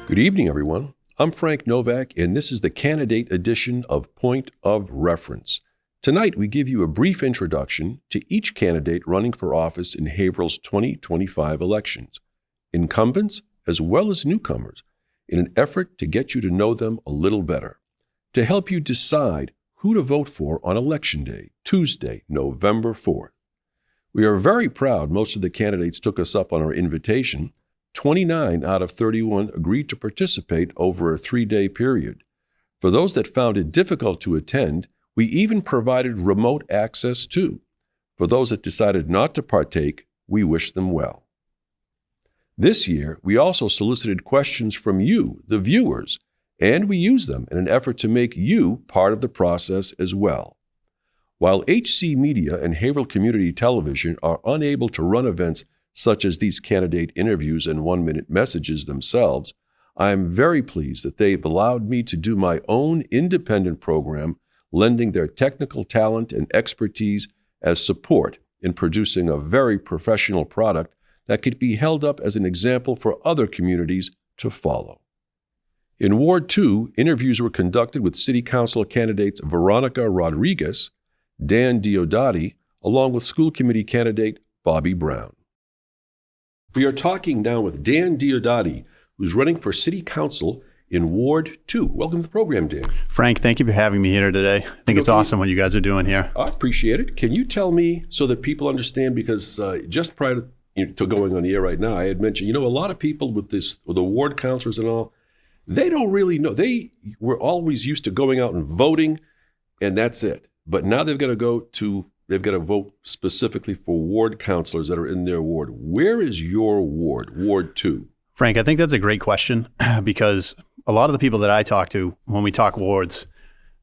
Good evening, everyone. I'm Frank Novak, and this is the candidate edition of Point of Reference. Tonight, we give you a brief introduction to each candidate running for office in Haverhill's 2025 elections, incumbents as well as newcomers, in an effort to get you to know them a little better, to help you decide who to vote for on Election Day, Tuesday, November 4th. We are very proud most of the candidates took us up on our invitation. 29 out of 31 agreed to participate over a 3-day period. For those that found it difficult to attend, we even provided remote access too. For those that decided not to partake, we wish them well. This year, we also solicited questions from you, the viewers, and we used them in an effort to make you part of the process as well. While HC Media and Haverhill Community Television are unable to run events such as these candidate interviews and 1-minute messages themselves, I am very pleased that they've allowed me to do my own independent program, lending their technical talent and expertise as support in producing a very professional product that could be held up as an example for other communities to follow. In Ward 2, interviews were conducted with City Council candidates Veronica Rodriguez, Dan Diodati, along with school committee candidate Bobby Brown. We are talking now with Dan Diodati, who's running for City Council in Ward 2. Welcome to the program, Dan. Frank, thank you for having me here today. I think it's awesome what you guys are doing here. I appreciate it. Can you tell me so that people understand, because just prior to going on the air right now, I had mentioned, a lot of people with the ward councilors and all, they don't really know. They were always used to going out and voting, and that's it. But now they've got to vote specifically for ward councilors that are in their ward. Where is your ward, Ward 2? Frank, I think that's a great question because a lot of the people that I talk to when we talk wards,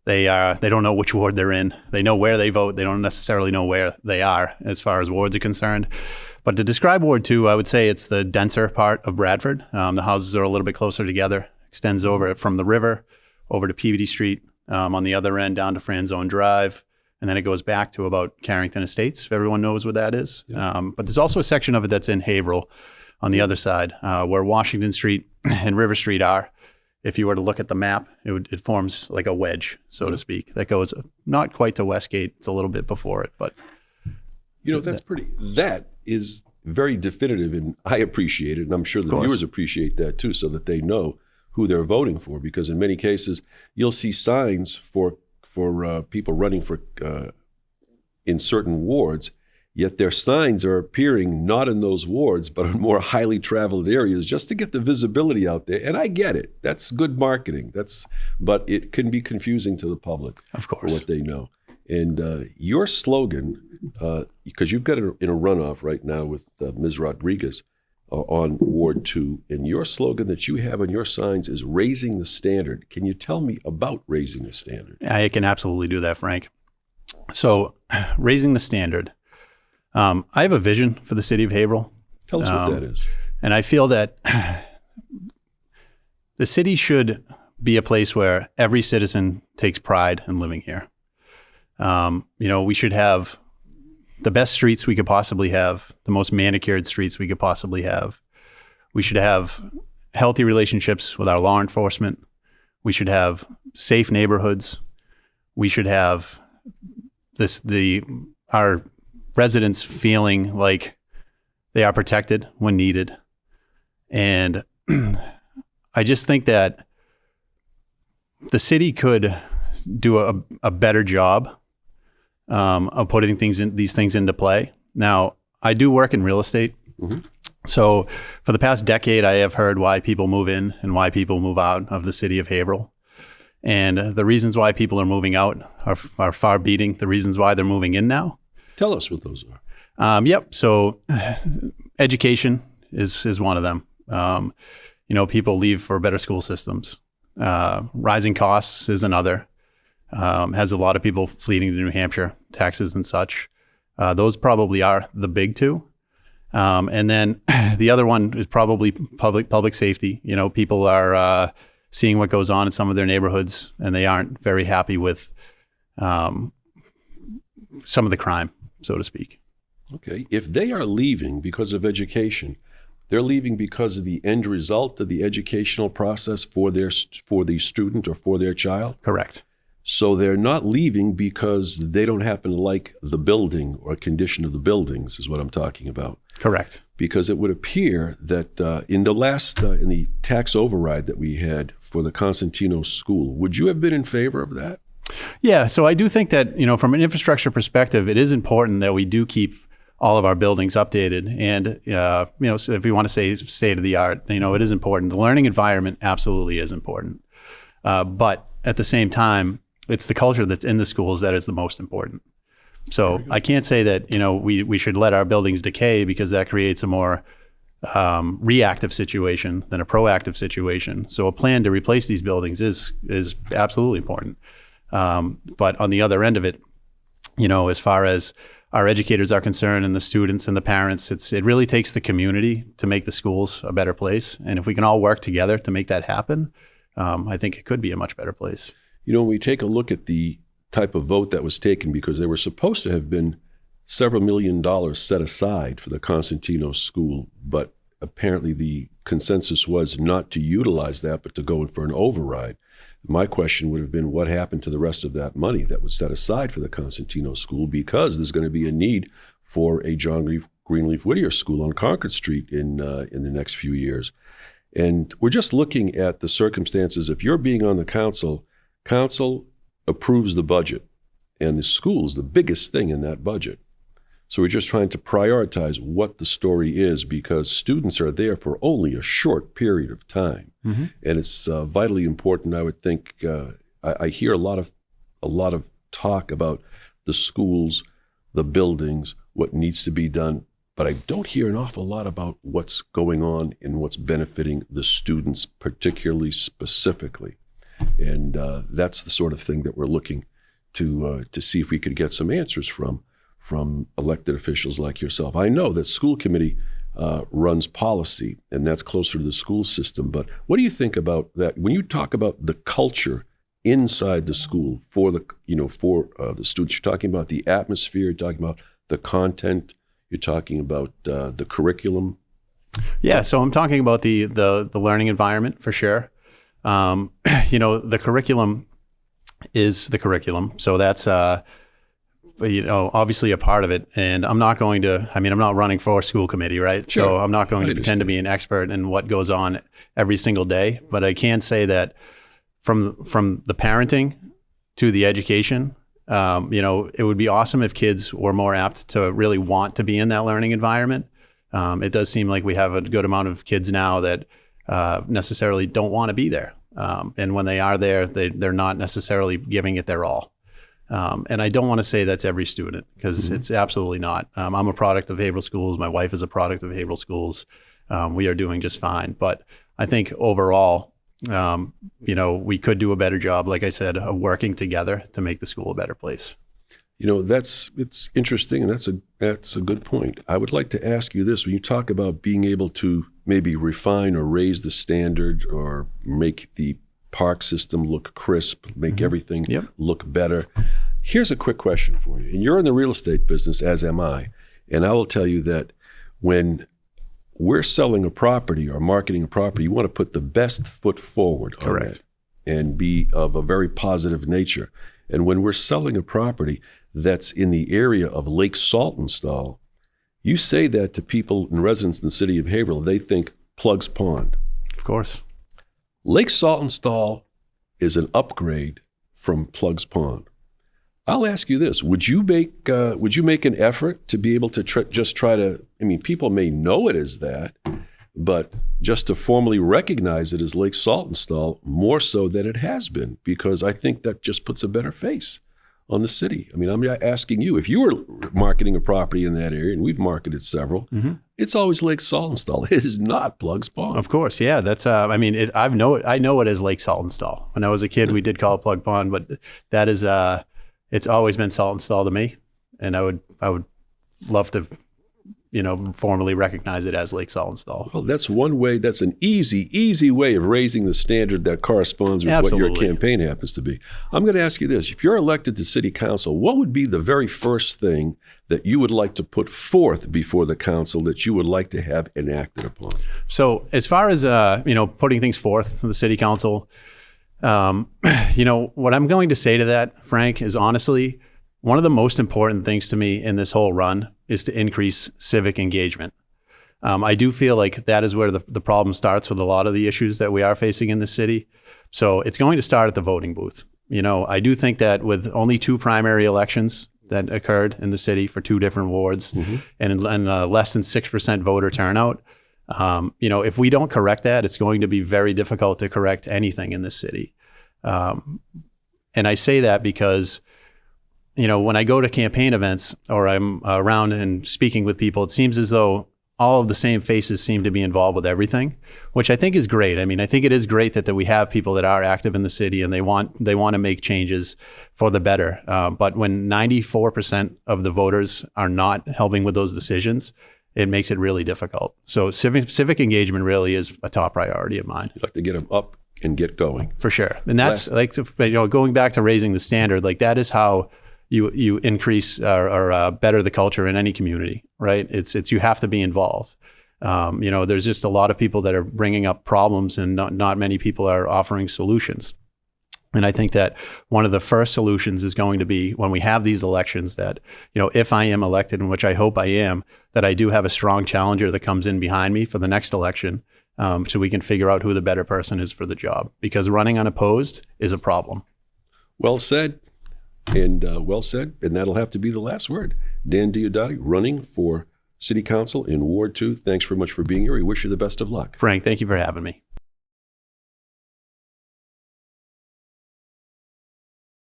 they don't know which ward they're in. They know where they vote. They don't necessarily know where they are as far as wards are concerned. But to describe Ward 2, I would say it's the denser part of Bradford. The houses are a little bit closer together, extends over from the river over to Peabody Street, on the other end down to Franzone Drive. And then it goes back to about Carrington Estates, if everyone knows what that is. Yeah. But there's also a section of it that's in Haverhill on the other side, where Washington Street and River Street are. If you were to look at the map, it forms like a wedge, so to speak, that goes not quite to Westgate. It's a little bit before it, but that is very definitive, and I appreciate it, and I'm sure the viewers appreciate that too, so that they know who they're voting for, because in many cases, you'll see signs for people running for in certain wards, yet their signs are appearing not in those wards, but in more highly traveled areas, just to get the visibility out there. And I get it; that's good marketing. But it can be confusing to the public, of course, for what they know. And your slogan, because you've got it in a runoff right now with Ms. Rodriguez on Ward 2, and your slogan that you have on your signs is raising the standard. Can you tell me about raising the standard? I can absolutely do that, Frank. So raising the standard. I have a vision for the city of Haverhill. Tell us what that is. And I feel that the city should be a place where every citizen takes pride in living here. We should have the best streets we could possibly have, the most manicured streets we could possibly have. We should have healthy relationships with our law enforcement. We should have safe neighborhoods. We should have our residents feeling like they are protected when needed. And I just think that the city could do a better job of putting these things into play. Now, I do work in real estate. Mm-hmm. So for the past decade, I have heard why people move in and why people move out of the city of Haverhill. And the reasons why people are moving out are far beating the reasons why they're moving in now. Tell us what those are. Yep. So education is one of them. People leave for better school systems. Rising costs is another. Has a lot of people fleeing to New Hampshire, taxes and such. Those probably are the big two. And then the other one is probably public safety. People are seeing what goes on in some of their neighborhoods, and they aren't very happy with some of the crime, so to speak. Okay. If they are leaving because of education, They're leaving because of the end result of the educational process for the student or for their child? Correct. So they're not leaving because they don't happen to like the building or condition of the buildings, is what I'm talking about. Correct. Because it would appear that in the tax override that we had for the Constantino School, would you have been in favor of that? Yeah, so I do think that, from an infrastructure perspective, it is important that we do keep all of our buildings updated. And, so if we want to say state of the art, it is important. The learning environment absolutely is important. But at the same time, it's the culture that's in the schools that is the most important. So I can't say that, we should let our buildings decay, because that creates a more reactive situation than a proactive situation. So a plan to replace these buildings is absolutely important. But on the other end of it, as far as our educators are concerned and the students and the parents, it really takes the community to make the schools a better place. And if we can all work together to make that happen, I think it could be a much better place. When we take a look at the type of vote that was taken, because there were supposed to have been several $1 million set aside for the Constantino School, but apparently the consensus was not to utilize that, but to go in for an override. My question would have been, what happened to the rest of that money that was set aside for the Constantino School? Because there's going to be a need for a John Greenleaf Whittier School on Concord Street in the next few years. And we're just looking at the circumstances. If you're being on the council approves the budget, and the school is the biggest thing in that budget. So we're just trying to prioritize what the story is, because students are there for only a short period of time. Mm-hmm. And it's vitally important, I would think. I hear a lot of talk about the schools, the buildings, what needs to be done, but I don't hear an awful lot about what's going on and what's benefiting the students, particularly specifically. And that's the sort of thing that we're looking to see if we could get some answers from elected officials like yourself. I know that school committee runs policy, and that's closer to the school system. But what do you think about that when you talk about the culture inside the school for the students? You're talking about the atmosphere. You're talking about the content. You're talking about the curriculum. Yeah, so I'm talking about the learning environment for sure. The curriculum is the curriculum. So that's, obviously a part of it. And I'm not running for school committee, right? Sure. So I'm not going to pretend to be an expert in what goes on every single day. But I can say that from the parenting to the education, it would be awesome if kids were more apt to really want to be in that learning environment. It does seem like we have a good amount of kids now that necessarily don't want to be there. And when they are there, they're not necessarily giving it their all. And I don't want to say that's every student, because it's absolutely not. I'm a product of Haverhill Schools. My wife is a product of Haverhill Schools. We are doing just fine. But I think overall, we could do a better job, like I said, of working together to make the school a better place. It's interesting, and that's a good point. I would like to ask you this: when you talk about being able to maybe refine or raise the standard or make the park system look crisp, make everything look better. Here's a quick question for you. And you're in the real estate business, as am I. And I will tell you that when we're selling a property or marketing a property, you want to put the best foot forward on it and be of a very positive nature. And when we're selling a property that's in the area of Lake Saltonstall, you say that to people and residents in the city of Haverhill, they think Plugs Pond. Of course. Lake Saltonstall is an upgrade from Plugs Pond. I'll ask you this: would you make an effort to be able to try to? I mean, people may know it as that, but just to formally recognize it as Lake Saltonstall more so than it has been, because I think that just puts a better face on the city. I mean, I'm asking you, if you were marketing a property in that area, and we've marketed several, it's always Lake Saltonstall. It is not Plugs Pond. Of course, yeah. That's I know it as Lake Saltonstall. When I was a kid, we did call it Plug Pond, but that is it's always been Saltonstall to me, and I would love to formally recognize it as Lake Saltonstall. Well, that's one way. That's an easy way of raising the standard that corresponds with what your campaign happens to be. I'm going to ask you this. If you're elected to city council, what would be the very first thing that you would like to put forth before the council that you would like to have enacted upon? So as far as, putting things forth to the city council, what I'm going to say to that, Frank, is honestly, one of the most important things to me in this whole run is to increase civic engagement. I do feel like that is where the problem starts with a lot of the issues that we are facing in the city. So it's going to start at the voting booth. I do think that with only 2 primary elections that occurred in the city for 2 different wards and less than 6% voter turnout, if we don't correct that, it's going to be very difficult to correct anything in this city. And I say that because, when I go to campaign events or I'm around and speaking with people, it seems as though all of the same faces seem to be involved with everything, which I think is great. I mean, I think it is great that we have people that are active in the city and they want to make changes for the better. But when 94% of the voters are not helping with those decisions, it makes it really difficult. So civic engagement really is a top priority of mine. You'd like to get them up and get going. For sure. And that's going back to raising the standard, like that is how you increase or better the culture in any community, right? It's you have to be involved. There's just a lot of people that are bringing up problems and not many people are offering solutions. And I think that one of the first solutions is going to be when we have these elections that, if I am elected, and which I hope I am, that I do have a strong challenger that comes in behind me for the next election, so we can figure out who the better person is for the job. Because running unopposed is a problem. Well said. And that'll have to be the last word. Dan Diodati, running for City Council in Ward 2. Thanks very much for being here. We wish you the best of luck. Frank, thank you for having me.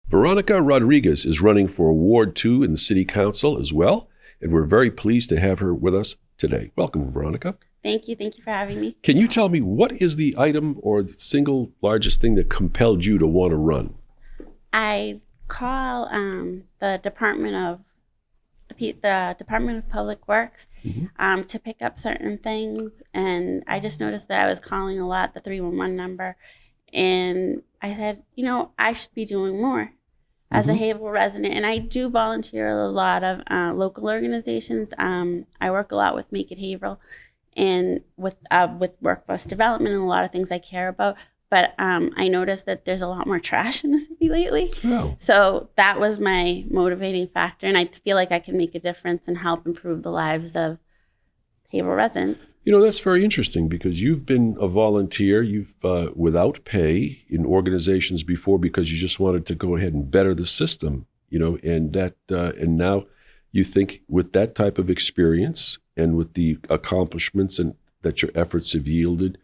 Veronica Rodriguez is running for Ward 2 in the City Council as well, and we're very pleased to have her with us today. Welcome, Veronica. Thank you. Thank you for having me. Can you tell me what is the item or the single largest thing that compelled you to want to run? I call the Department of Public Works to pick up certain things, and I just noticed that I was calling a lot, the 311 number, and I said, I should be doing more as a Haverhill resident, and I do volunteer at a lot of local organizations. I work a lot with Make It Haverhill and with workforce development and a lot of things I care about. But I noticed that there's a lot more trash in the city lately. Oh. So that was my motivating factor. And I feel like I can make a difference and help improve the lives of Haverhill residents. That's very interesting because you've been a volunteer. You've without pay in organizations before because you just wanted to go ahead and better the system, and now you think with that type of experience and with the accomplishments and that your efforts have yielded,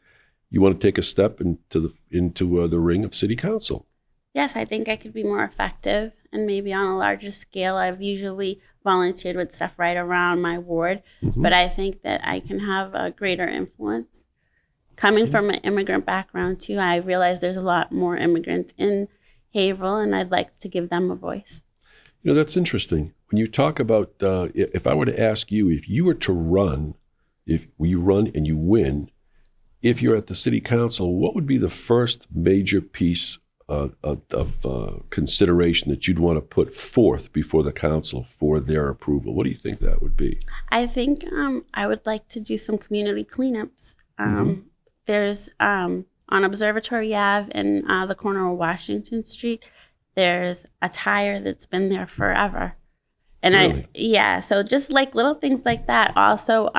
you want to take a step into the ring of city council. Yes, I think I could be more effective and maybe on a larger scale. I've usually volunteered with stuff right around my ward, but I think that I can have a greater influence. Coming from an immigrant background too, I realize there's a lot more immigrants in Haverhill and I'd like to give them a voice. That's interesting. When you talk about, if I were to ask you, if you were to run, if you run and you win, if you're at the city council, what would be the first major piece of consideration that you'd want to put forth before the council for their approval? What do you think that would be? I think I would like to do some community cleanups. There's on Observatory Ave in the corner of Washington Street, there's a tire that's been there forever. And really? So just like little things like that. Also,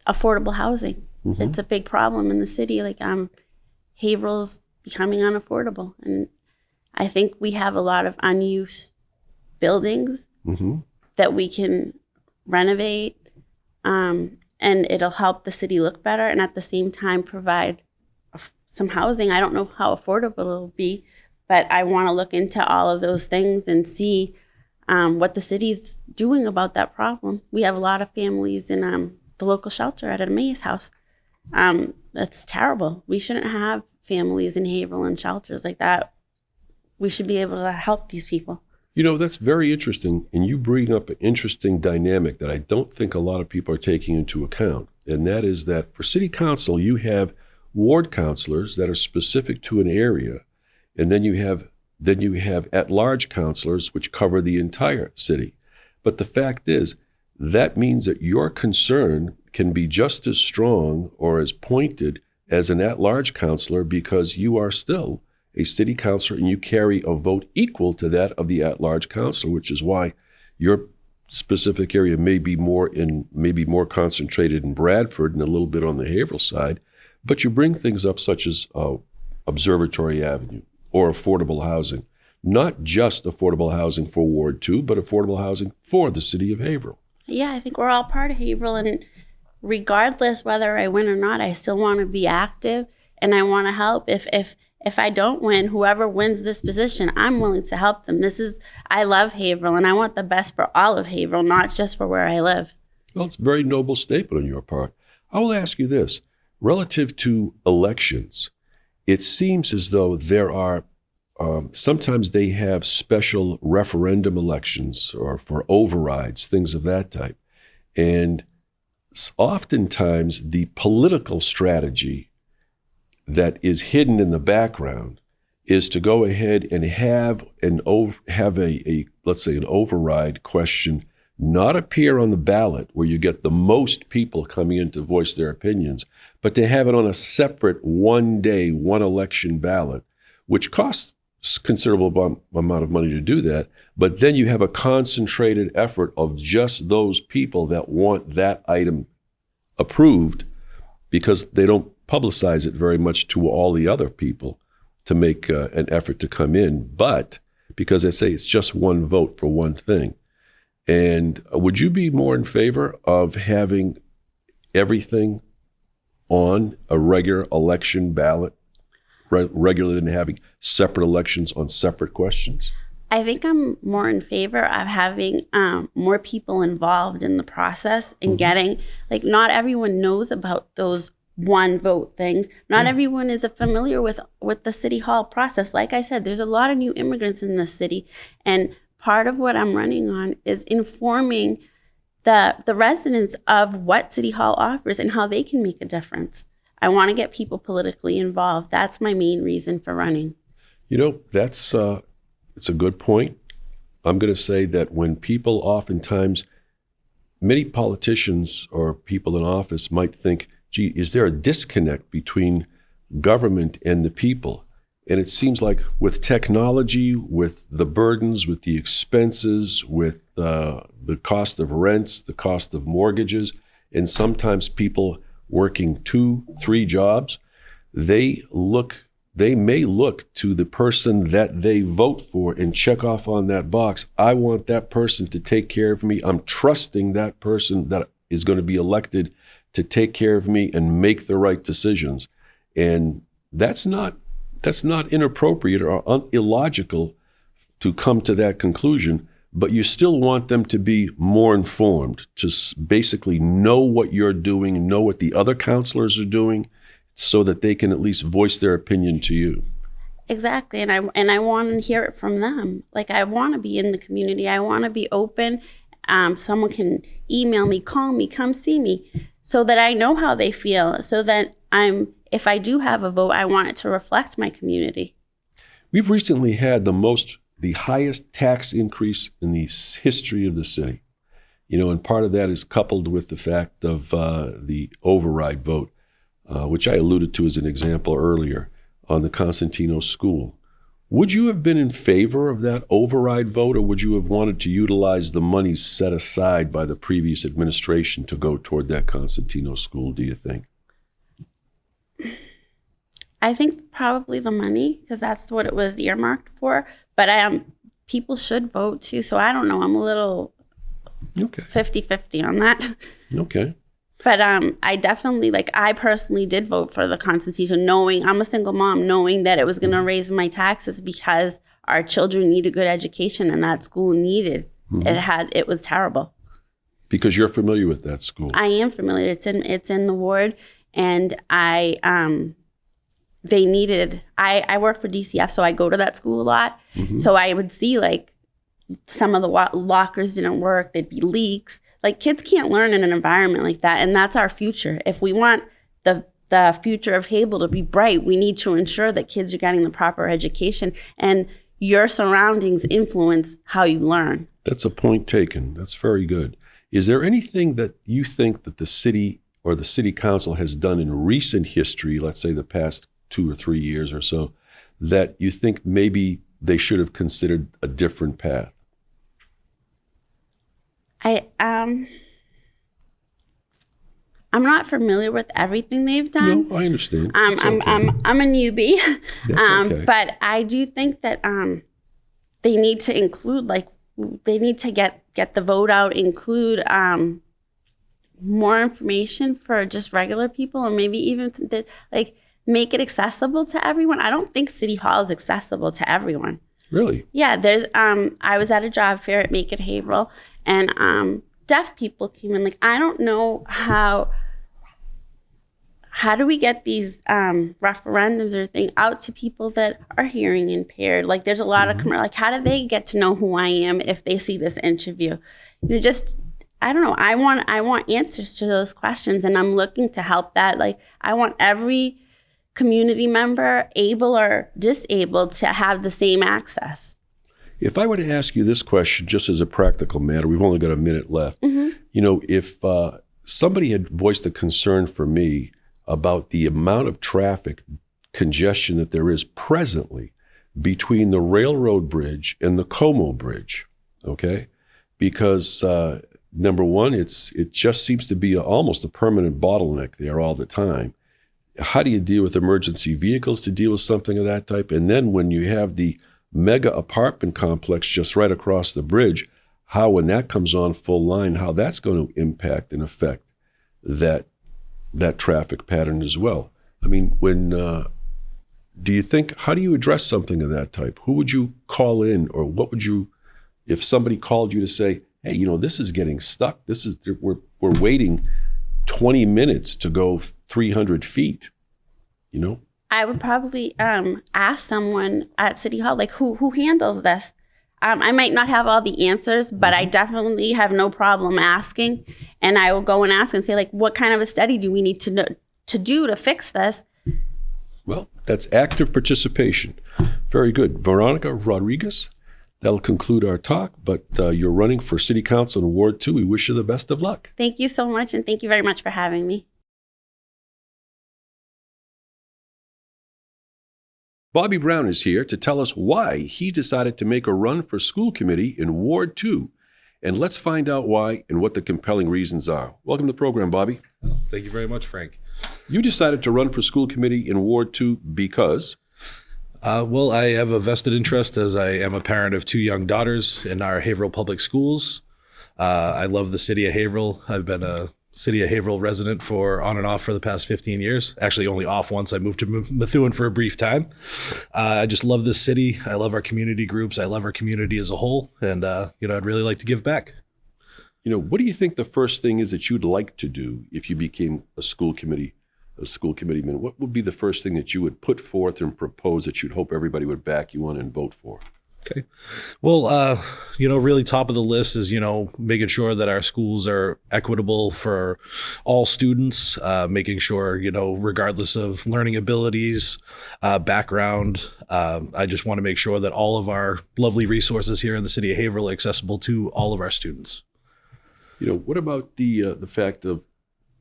affordable housing. It's a big problem in the city. Like Haverhill's becoming unaffordable. And I think we have a lot of unused buildings that we can renovate and it'll help the city look better and at the same time provide some housing. I don't know how affordable it'll be, but I want to look into all of those things and see what the city's doing about that problem. We have a lot of families in the local shelter at Emmaus House. That's terrible. We shouldn't have families in Haverhill and shelters like that. We should be able to help these people. You know, that's very interesting. And you bring up an interesting dynamic that I don't think a lot of people are taking into account. And that is that for city council, you have ward councilors that are specific to an area. And then you have at-large councilors, which cover the entire city. But the fact is, that means that your concern can be just as strong or as pointed as an at-large councilor, because you are still a city councilor and you carry a vote equal to that of the at-large councilor, which is why your specific area may be more concentrated in Bradford and a little bit on the Haverhill side. But you bring things up such as Observatory Avenue or affordable housing, not just affordable housing for Ward 2, but affordable housing for the city of Haverhill. Yeah, I think we're all part of Haverhill, and regardless whether I win or not, I still want to be active and I want to help. If I don't win, whoever wins this position, I'm willing to help them. I love Haverhill, and I want the best for all of Haverhill, not just for where I live. Well, it's a very noble statement on your part. I will ask you this. Relative to elections, it seems as though there are, sometimes they have special referendum elections or for overrides, things of that type. And oftentimes the political strategy that is hidden in the background is to go ahead and have a let's say an override question not appear on the ballot where you get the most people coming in to voice their opinions, but to have it on a separate one-day, one-election ballot, which costs considerable amount of money to do that. But then you have a concentrated effort of just those people that want that item approved, because they don't publicize it very much to all the other people to make an effort to come in. But because I say it's just one vote for one thing. And would you be more in favor of having everything on a regular election ballot regular than having separate elections on separate questions? I think I'm more in favor of having more people involved in the process and getting, like, not everyone knows about those one vote things. Not everyone is familiar with the city hall process. Like I said, there's a lot of new immigrants in this city, and part of what I'm running on is informing the residents of what City Hall offers and how they can make a difference. I want to get people politically involved. That's my main reason for running. You know, it's a good point. I'm going to say that when people oftentimes, many politicians or people in office might think, gee, is there a disconnect between government and the people? And it seems like with technology, with the burdens, with the expenses, with the cost of rents, the cost of mortgages, and sometimes people working 2-3 jobs, they may look to the person that they vote for and check off on that box. I want that person to take care of me. I'm trusting that person that is going to be elected to take care of me and make the right decisions. And that's not inappropriate or illogical to come to that conclusion, but you still want them to be more informed, to basically know what you're doing, know what the other counselors are doing, so that they can at least voice their opinion to you. Exactly, and I want to hear it from them. Like, I want to be in the community. I want to be open. Someone can email me, call me, come see me, so that I know how they feel, so that if I do have a vote, I want it to reflect my community. We've recently had the highest tax increase in the history of the city. You know, and part of that is coupled with the fact of the override vote, which I alluded to as an example earlier on the Constantino School. Would you have been in favor of that override vote, or would you have wanted to utilize the money set aside by the previous administration to go toward that Constantino School, do you think? I think probably the money, because that's what it was earmarked for. But people should vote too. So I don't know. I'm a little 50-50 on that. Okay. But I definitely, I personally did vote for the Constitution, knowing I'm a single mom, knowing that it was going to raise my taxes because our children need a good education, and that school needed. It was terrible. Because you're familiar with that school. I am familiar. It's in the ward, and they needed, I work for DCF, so I go to that school a lot. So I would see some of the lockers didn't work, there'd be leaks. Like, kids can't learn in an environment like that, and that's our future. If we want the future of Haverhill to be bright, we need to ensure that kids are getting the proper education, and your surroundings influence how you learn. That's a point taken. That's very good. Is there anything that you think that the city or the city council has done in recent history, let's say the past 2 or 3 years or so, that you think maybe they should have considered a different path? I'm not familiar with everything they've done. No, I understand. I'm a newbie. That's okay. But I do think that they need to include, like, they need to get the vote out, include more information for just regular people, or maybe even make it accessible to everyone. I don't think City Hall is accessible to everyone. Really? Yeah, there's I was at a job fair at Make It Haverhill, and deaf people came in. Like, I don't know how do we get these referendums or things out to people that are hearing impaired? Like, there's a lot of like, how do they get to know who I am if they see this interview? Just, I don't know. I want answers to those questions, and I'm looking to help that. Like, I want every community member, able or disabled, to have the same access. If I were to ask you this question, just as a practical matter, we've only got a minute left. You know, if somebody had voiced a concern for me about the amount of traffic congestion that there is presently between the railroad bridge and the Como Bridge, okay? Because number one, it just seems to be almost a permanent bottleneck there all the time. How do you deal with emergency vehicles to deal with something of that type? And then when you have the mega apartment complex just right across the bridge, how, when that comes on full line, how that's going to impact and affect that traffic pattern as well. I mean, do you think, how do you address something of that type? Who would you call in, or what would you, if somebody called you to say, hey, you know, this is getting stuck. We're waiting 20 minutes to go 300 feet, you know? I would probably ask someone at City Hall, like, who handles this? I might not have all the answers, but I definitely have no problem asking. And I will go and ask and say, like, what kind of a study do we need to do to fix this? Well, that's active participation. Very good. Veronica Rodriguez, that'll conclude our talk, but you're running for City Council in Ward 2. We wish you the best of luck. Thank you so much, and thank you very much for having me. Bobby Brown is here to tell us why he decided to make a run for school committee in Ward 2. And let's find out why and what the compelling reasons are. Welcome to the program, Bobby. Oh, thank you very much, Frank. You decided to run for school committee in Ward 2 because? Well, I have a vested interest, as I am a parent of 2 young daughters in our Haverhill Public Schools. I love the City of Haverhill. I've been a City of Haverhill resident for on and off for the past 15 years. Actually, only off once. I moved to Methuen for a brief time. I just love this city. I love our community groups. I love our community as a whole. And, I'd really like to give back. You know, what do you think the first thing is that you'd like to do if you became a school committeeman? What would be the first thing that you would put forth and propose that you'd hope everybody would back you on and vote for? Okay. Well, really top of the list is, making sure that our schools are equitable for all students, making sure, regardless of learning abilities, background, I just want to make sure that all of our lovely resources here in the City of Haverhill are accessible to all of our students. What about the fact of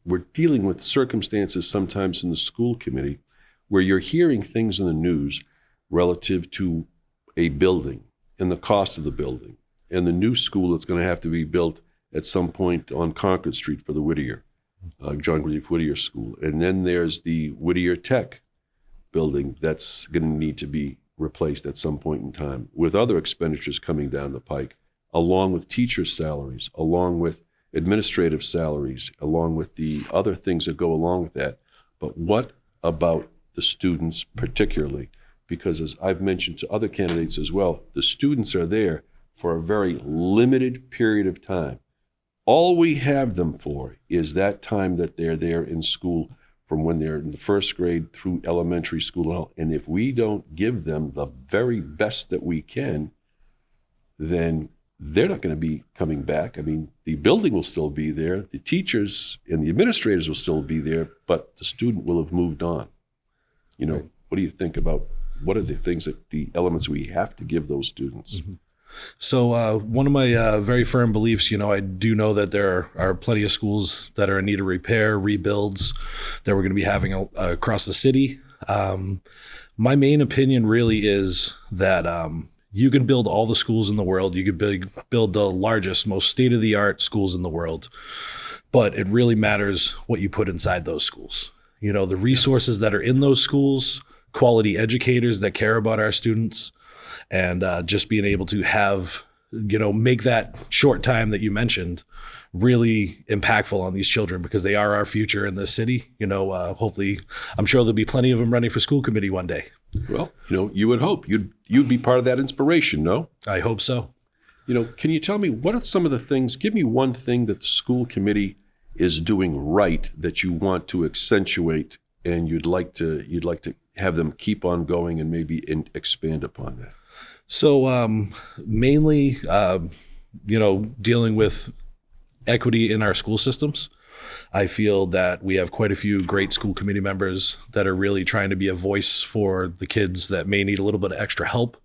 we're dealing with circumstances sometimes in the school committee where you're hearing things in the news relative to a building and the cost of the building and the new school that's going to have to be built at some point on Concord Street for the Whittier, John Grief Whittier School. And then there's the Whittier Tech building that's going to need to be replaced at some point in time, with other expenditures coming down the pike, along with teachers' salaries, along with administrative salaries, along with the other things that go along with that. But what about the students particularly? Because as I've mentioned to other candidates as well, the students are there for a very limited period of time. All we have them for is that time that they're there in school, from when they're in the first grade through elementary school. And if we don't give them the very best that we can, then they're not going to be coming back. I mean, the building will still be there. The teachers and the administrators will still be there, but the student will have moved on. What do you think about what are the elements we have to give those students? Mm-hmm. So one of my very firm beliefs, I do know that there are plenty of schools that are in need of repair, rebuilds that we're going to be having across the city. My main opinion really is that you can build all the schools in the world. You could build the largest, most state-of-the-art schools in the world. But it really matters what you put inside those schools. The resources that are in those schools, quality educators that care about our students, and just being able to have, make that short time that you mentioned really impactful on these children, because they are our future in this city. Hopefully, I'm sure there'll be plenty of them running for school committee one day. Well, you would hope you'd be part of that inspiration, no? I hope so. Can you tell me what are some of the things? Give me one thing that the school committee is doing right that you want to accentuate, and you'd like to have them keep on going and maybe expand upon that. So mainly, dealing with equity in our school systems. I feel that we have quite a few great school committee members that are really trying to be a voice for the kids that may need a little bit of extra help.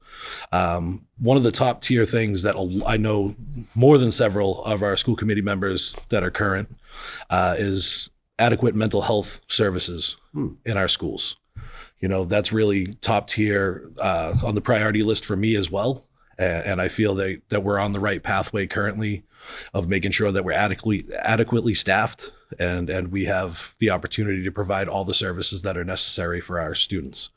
One of the top tier things that I know more than several of our school committee members that are current is adequate mental health services in our schools. That's really top tier on the priority list for me as well. And I feel that we're on the right pathway currently of making sure that we're adequately staffed and we have the opportunity to provide all the services that are necessary for our students.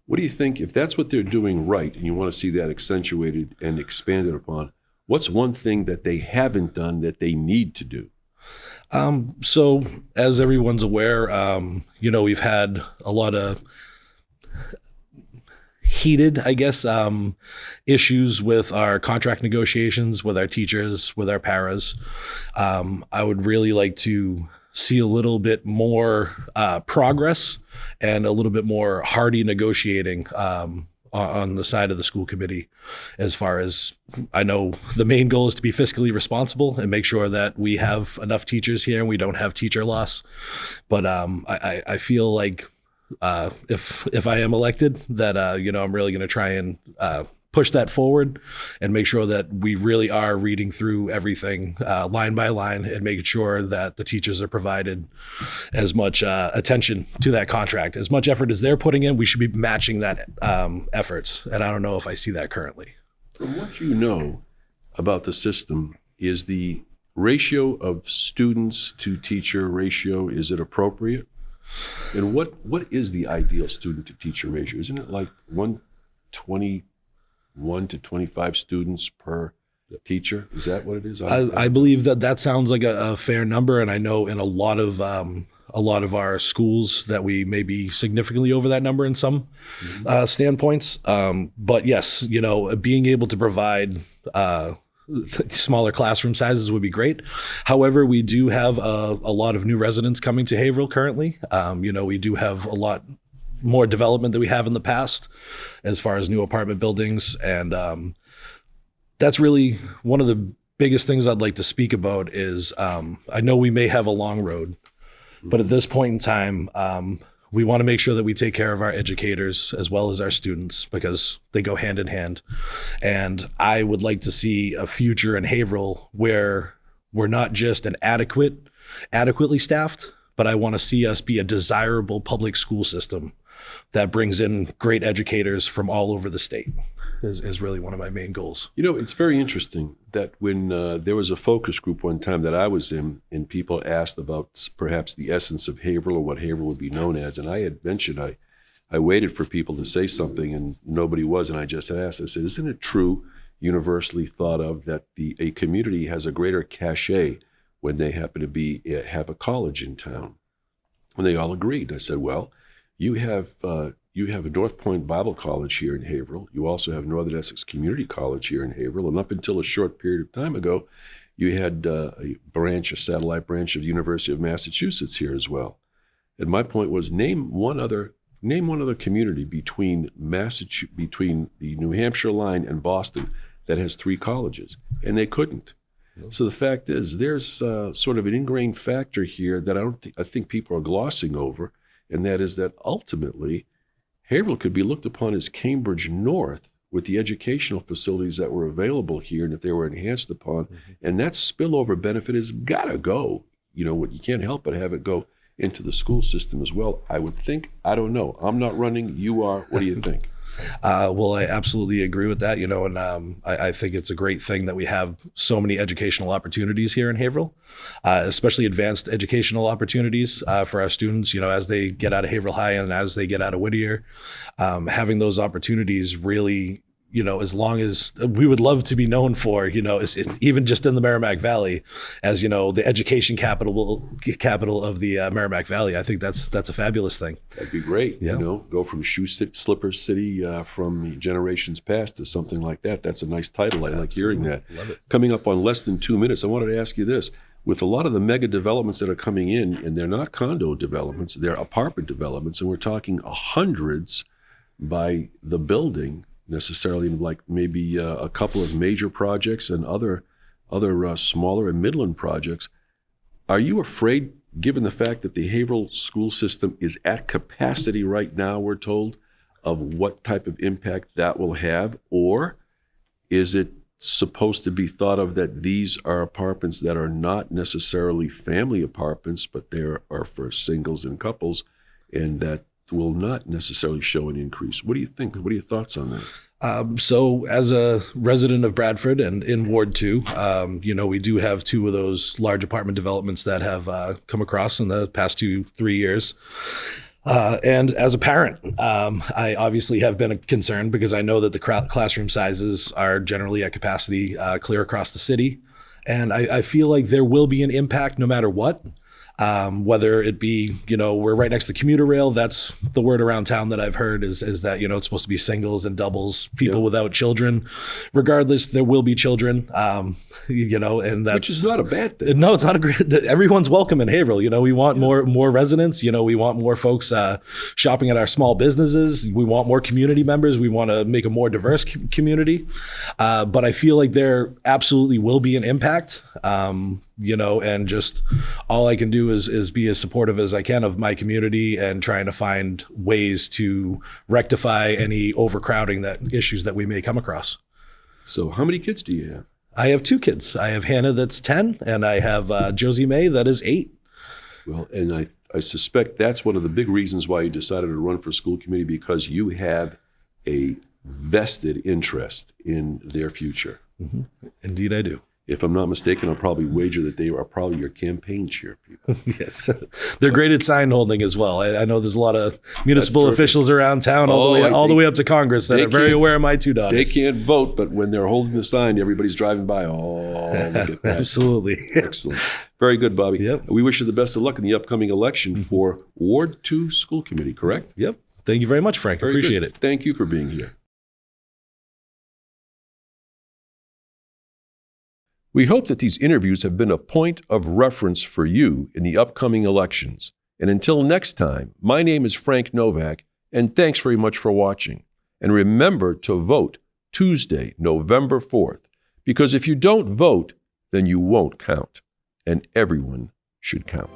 What do you think, if that's what they're doing right and you want to see that accentuated and expanded upon, what's one thing that they haven't done that they need to do? So as everyone's aware, we've had a lot of heated, issues with our contract negotiations, with our teachers, with our paras. I would really like to see a little bit more progress and a little bit more hardy negotiating on the side of the school committee. As far as I know, the main goal is to be fiscally responsible and make sure that we have enough teachers here and we don't have teacher loss. But I feel like if I am elected, that I'm really going to try and push that forward and make sure that we really are reading through everything line by line and making sure that the teachers are provided as much attention to that contract. As much effort as they're putting in, we should be matching that efforts. And I don't know if I see that currently. From what you know about the system, is the ratio of students to teacher ratio, is it appropriate? And what is the ideal student to teacher ratio? Isn't it like 1 to 25 students per teacher? Is that what it is? I believe that sounds like a fair number, and I know in a lot of our schools that we may be significantly over that number in some standpoints. But yes, being able to provide smaller classroom sizes would be great. However, we do have a lot of new residents coming to Haverhill currently. We do have a lot more development than we have in the past as far as new apartment buildings. And that's really one of the biggest things I'd like to speak about is I know we may have a long road, but at this point in time, we want to make sure that we take care of our educators as well as our students because they go hand in hand. And I would like to see a future in Haverhill where we're not just an adequately staffed, but I want to see us be a desirable public school system that brings in great educators from all over the state is really one of my main goals. It's very interesting that when there was a focus group one time that I was in, and people asked about perhaps the essence of Haverhill or what Haverhill would be known as, and I had mentioned I waited for people to say something and nobody was, and I just asked, I said, isn't it true, universally thought of, that a community has a greater cachet when they happen to have a college in town? And they all agreed. I said, well, you have a North Point Bible College here in Haverhill. You also have Northern Essex Community College here in Haverhill. And up until a short period of time ago, you had a satellite branch of the University of Massachusetts here as well. And my point was, name one other community between the New Hampshire line and Boston that has 3 colleges, and they couldn't. So the fact is, there's sort of an ingrained factor here that I think people are glossing over, and that is that ultimately, Haverhill could be looked upon as Cambridge North with the educational facilities that were available here, and if they were enhanced upon, and that spillover benefit has got to go. You can't help but have it go into the school system as well. I would think. I don't know. I'm not running. You are. What do you think? Well, I absolutely agree with that, and I think it's a great thing that we have so many educational opportunities here in Haverhill, especially advanced educational opportunities for our students, as they get out of Haverhill High and as they get out of Whittier. Having those opportunities really, as long as we would love to be known for, even just in the Merrimack Valley, as the education capital of the Merrimack Valley. I think that's a fabulous thing. That'd be great. Yeah. Go from slipper city from generations past to something like that. That's a nice title. I like hearing that. Love it. Coming up on less than 2 minutes, I wanted to ask you this. With a lot of the mega developments that are coming in, and they're not condo developments, they're apartment developments, and we're talking hundreds by the building, necessarily, like maybe a couple of major projects and other smaller and midland projects. Are you afraid, given the fact that the Haverhill school system is at capacity right now, we're told, of what type of impact that will have? Or is it supposed to be thought of that these are apartments that are not necessarily family apartments, but they are for singles and couples, and that will not necessarily show an increase? What do you think? What are your thoughts on that? So as a resident of Bradford and in Ward 2, we do have 2 of those large apartment developments that have come across in the past 2-3 years. And as a parent, I obviously have been concerned because I know that the classroom sizes are generally at capacity clear across the city. And I feel like there will be an impact no matter what. Whether it be, we're right next to the commuter rail. That's the word around town that I've heard is that, it's supposed to be singles and doubles, people without children. Regardless, there will be children, and that's... Which is not a bad thing. No, it's not a great... Everyone's welcome in Haverhill. We want more residents. We want more folks shopping at our small businesses. We want more community members. We want to make a more diverse community. But I feel like there absolutely will be an impact, and just all I can do is be as supportive as I can of my community and trying to find ways to rectify any overcrowding issues that we may come across. So how many kids do you have? I have 2 kids. I have Hannah that's 10 and I have Josie May that is 8. Well, and I suspect that's one of the big reasons why you decided to run for school committee, because you have a vested interest in their future. Mm-hmm. Indeed, I do. If I'm not mistaken, I'll probably wager that they are probably your campaign chair people. Yes. They're great at sign holding as well. I know there's a lot of municipal officials around town all the way up to Congress that are very aware of my 2 daughters. They can't vote, but when they're holding the sign, everybody's driving by. Oh, look at that. Absolutely. Excellent. Very good, Bobby. Yep. We wish you the best of luck in the upcoming election for Ward 2 School Committee, correct? Yep. Thank you very much, Frank. Very Appreciate good. it. Thank you for being here. We hope that these interviews have been a point of reference for you in the upcoming elections. And until next time, my name is Frank Novak, and thanks very much for watching. And remember to vote Tuesday, November 4th, because if you don't vote, then you won't count, and everyone should count.